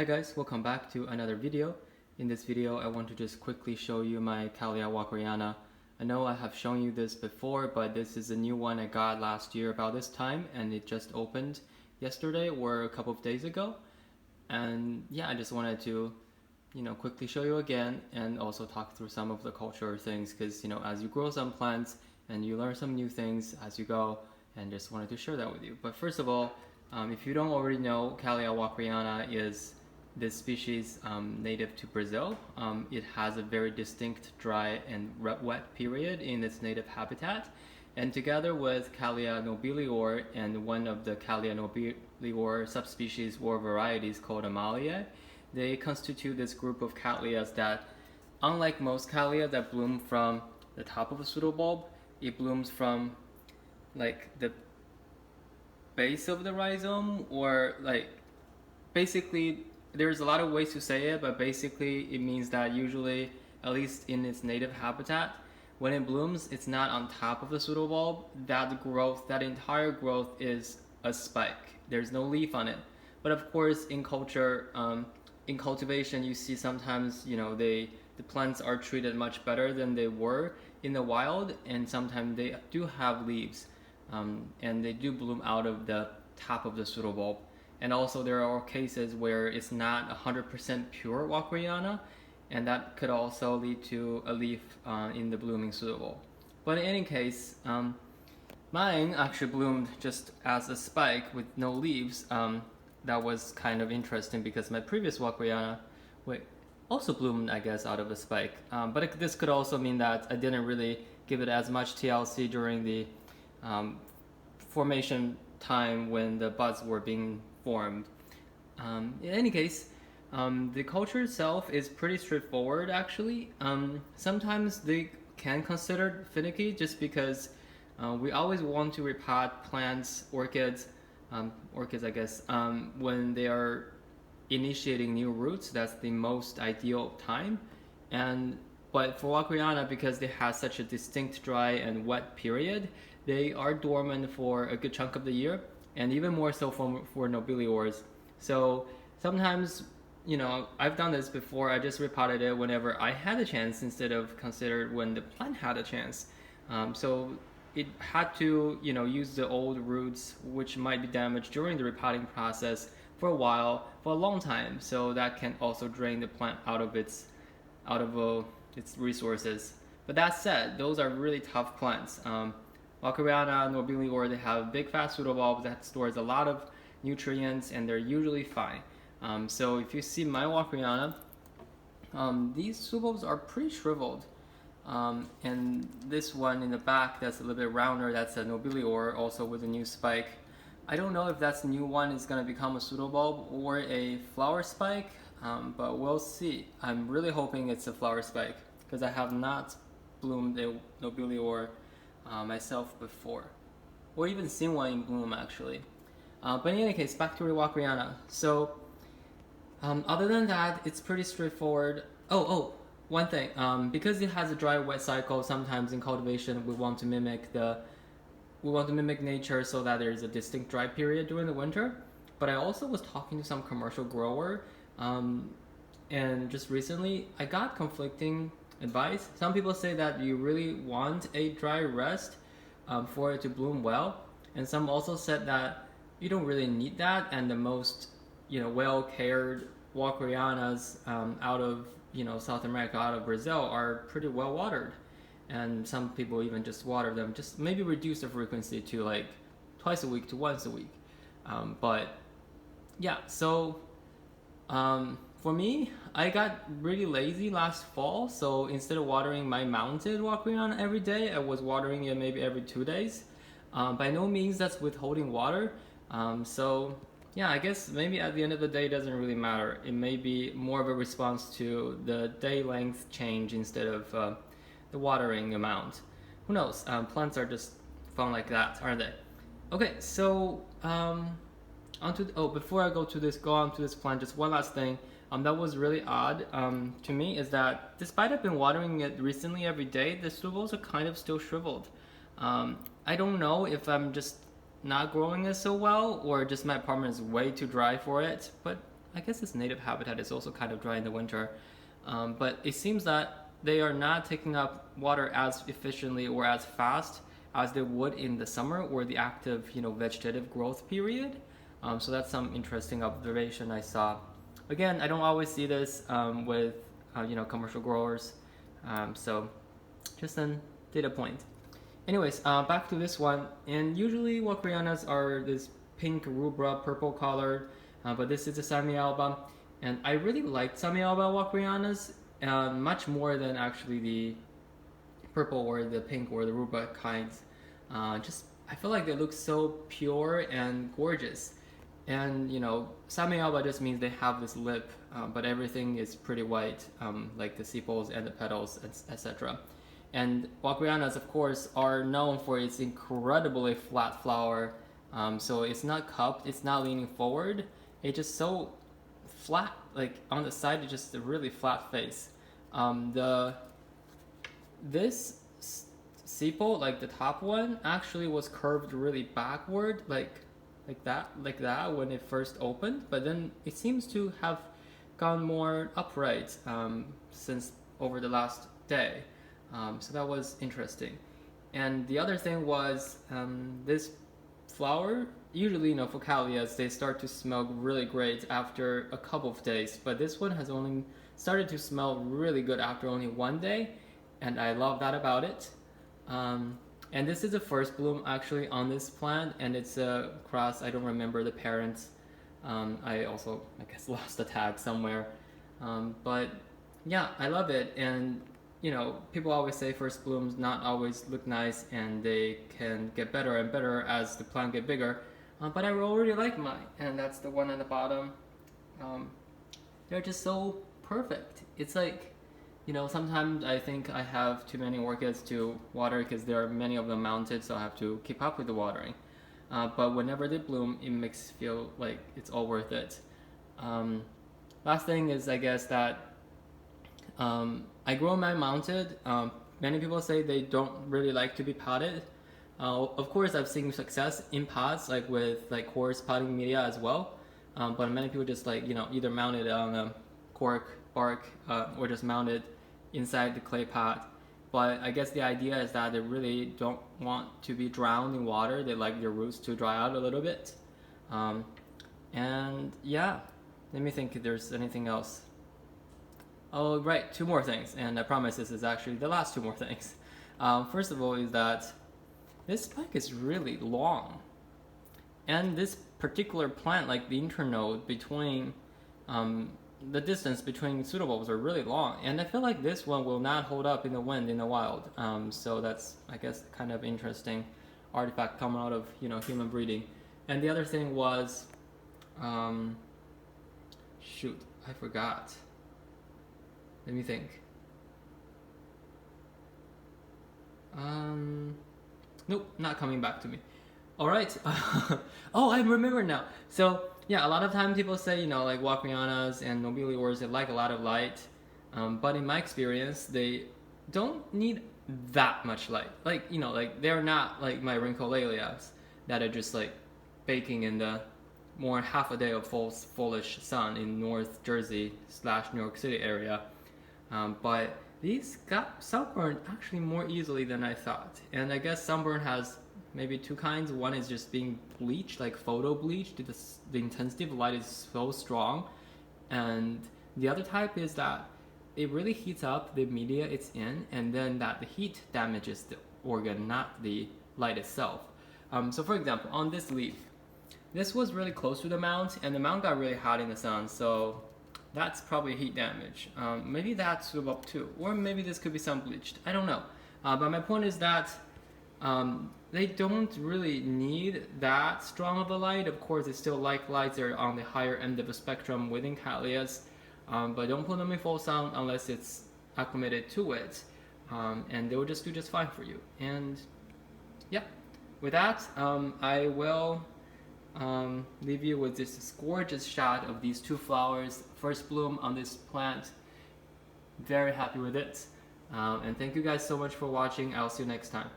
Hi guys, welcome back to another video. In this video, I want to just quickly show you my Cattleya walkeriana. I know I have shown you this before, but this is a new one I got last year about this time, and it just opened yesterday or a couple of days ago. And yeah, I just wanted to, quickly show you again and also talk through some of the cultural things because, as you grow some plants and you learn some new things as you go, and just wanted to share that with you. But first of all, if you don't already know, Cattleya walkeriana is this species native to Brazil. It has a very distinct dry and wet period in its native habitat. And together with Cattleya nobilior and one of the Cattleya nobilior subspecies or varieties called Amalia, they constitute this group of Cattleyas that, unlike most Cattleya that bloom from the top of a pseudobulb, it blooms from like the base of the rhizome, or like basically there's a lot of ways to say it, but basically it means that usually, at least in its native habitat, when it blooms, it's not on top of the pseudobulb. That entire growth is a spike. There's no leaf on it. But of course, in cultivation, you see sometimes, the plants are treated much better than they were in the wild, and sometimes they do have leaves, and they do bloom out of the top of the pseudobulb. And also there are cases where it's not 100% pure walkeriana, and that could also lead to a leaf in the blooming pseudobulb. But in any case, mine actually bloomed just as a spike with no leaves. That was kind of interesting because my previous walkeriana also bloomed, I guess, out of a spike. But this could also mean that I didn't really give it as much TLC during the formation time when the buds were being formed. In any case, the culture itself is pretty straightforward actually. Sometimes they can consider finicky just because we always want to repot plants, orchids I guess, when they are initiating new roots. That's the most ideal time. But for walkeriana, because they have such a distinct dry and wet period, they are dormant for a good chunk of the year, and even more so for nobiliors. So sometimes, I've done this before. I just repotted it whenever I had a chance instead of considered when the plant had a chance. So it had to, use the old roots, which might be damaged during the repotting process for a while, for a long time. So that can also drain the plant out of its resources. But that said, those are really tough plants. Walkeriana nobilior, they have big fat pseudobulbs that stores a lot of nutrients, and they're usually fine. So if you see my walkeriana, these pseudobulbs are pretty shriveled. And this one in the back that's a little bit rounder, that's a nobilior, also with a new spike. I don't know if that new one is going to become a pseudobulb or a flower spike, but we'll see. I'm really hoping it's a flower spike because I have not bloomed a nobilior myself before, or even seen one in bloom actually. But in any case, back to the walkeriana. So other than that, it's pretty straightforward. One thing, because it has a dry wet cycle, sometimes in cultivation we want to mimic nature so that there's a distinct dry period during the winter. But I also was talking to some commercial grower, and just recently I got conflicting advice. Some people say that you really want a dry rest for it to bloom well, and some also said that you don't really need that, and the most well cared walkerianas out of South America, out of Brazil, are pretty well watered, and some people even just water them, just maybe reduce the frequency to like twice a week to once a week. But yeah, so for me, I got really lazy last fall, so instead of watering my mounted walkeriana every day, I was watering it maybe every 2 days. By no means that's withholding water. So yeah, I guess maybe at the end of the day it doesn't really matter. It may be more of a response to the day length change instead of the watering amount. Who knows? Plants are just fun like that, aren't they? Okay, so before I go on to this plant, just one last thing. That was really odd to me is that despite I've been watering it recently every day, the pseudobulbs are kind of still shriveled. I don't know if I'm just not growing it so well, or just my apartment is way too dry for it, but I guess its native habitat is also kind of dry in the winter, but it seems that they are not taking up water as efficiently or as fast as they would in the summer or the active, vegetative growth period. So that's some interesting observation I saw. Again, I don't always see this with commercial growers, so just a data point. Anyways, back to this one. And usually walkerianas are this pink rubra, purple color, but this is a semi-alba, and I really liked semi-alba walkerianas much more than actually the purple or the pink or the rubra kinds. I feel like they look so pure and gorgeous. And semi-alba just means they have this lip, but everything is pretty white, like the sepals and the petals, etc. And walkerianas, of course, are known for its incredibly flat flower. So it's not cupped, it's not leaning forward. It's just so flat, like on the side, it's just a really flat face. This sepal, like the top one, actually was curved really backward, like that when it first opened, but then it seems to have gone more upright since over the last day. So that was interesting. And the other thing was this flower, usually for Cattleyas, they start to smell really great after a couple of days, but this one has only started to smell really good after only one day, and I love that about it. And this is the first bloom actually on this plant, and it's a cross. I don't remember the parents. I guess lost the tag somewhere. But yeah, I love it. And people always say first blooms not always look nice, and they can get better and better as the plant get bigger. But I already like mine, and that's the one at the bottom. They're just so perfect. It's like, sometimes I think I have too many orchids to water because there are many of them mounted, so I have to keep up with the watering. But whenever they bloom, it makes me feel like it's all worth it. Last thing is, I guess, that I grow mine mounted. Many people say they don't really like to be potted. Of course, I've seen success in pots, like with coarse potting media as well. But many people just either mount it on a cork bark or just mount it inside the clay pot. But I guess the idea is that they really don't want to be drowned in water. They like their roots to dry out a little bit. And yeah, let me think if there's anything else. Oh, right, 2 more things, and I promise this is actually the last 2 more things. First of all is that this spike is really long. And this particular plant, like the internode between the distance between pseudobulbs are really long, and I feel like this one will not hold up in the wind in the wild. So that's, I guess, kind of interesting artifact coming out of human breeding. And the other thing was, shoot, I forgot. Let me think. Nope, not coming back to me. All right. Oh, I remember now. So yeah, a lot of times people say, like walkerianas and nobeliores, they like a lot of light. But in my experience, they don't need that much light. Like they're not like my rhyncholallias that are just like baking in the more half a day of fullish sun in North Jersey / New York City area. But these got sunburned actually more easily than I thought. And I guess sunburn has maybe 2 kinds. One is just being bleached, like photo bleached. The intensity of light is so strong. And the other type is that it really heats up the media it's in, and then that the heat damages the organ, not the light itself. So for example, on this leaf, this was really close to the mount, and the mount got really hot in the sun, so that's probably heat damage. Maybe that's up too, or maybe this could be sun bleached. I don't know. But my point is that they don't really need that strong of a light. Of course, they still like lights that are on the higher end of the spectrum within Cattleyas, but don't put them in full sun unless it's acclimated to it, and they will just do just fine for you. And yeah, with that, I will leave you with this gorgeous shot of these 2 flowers, first bloom on this plant. Very happy with it, and thank you guys so much for watching. I'll see you next time.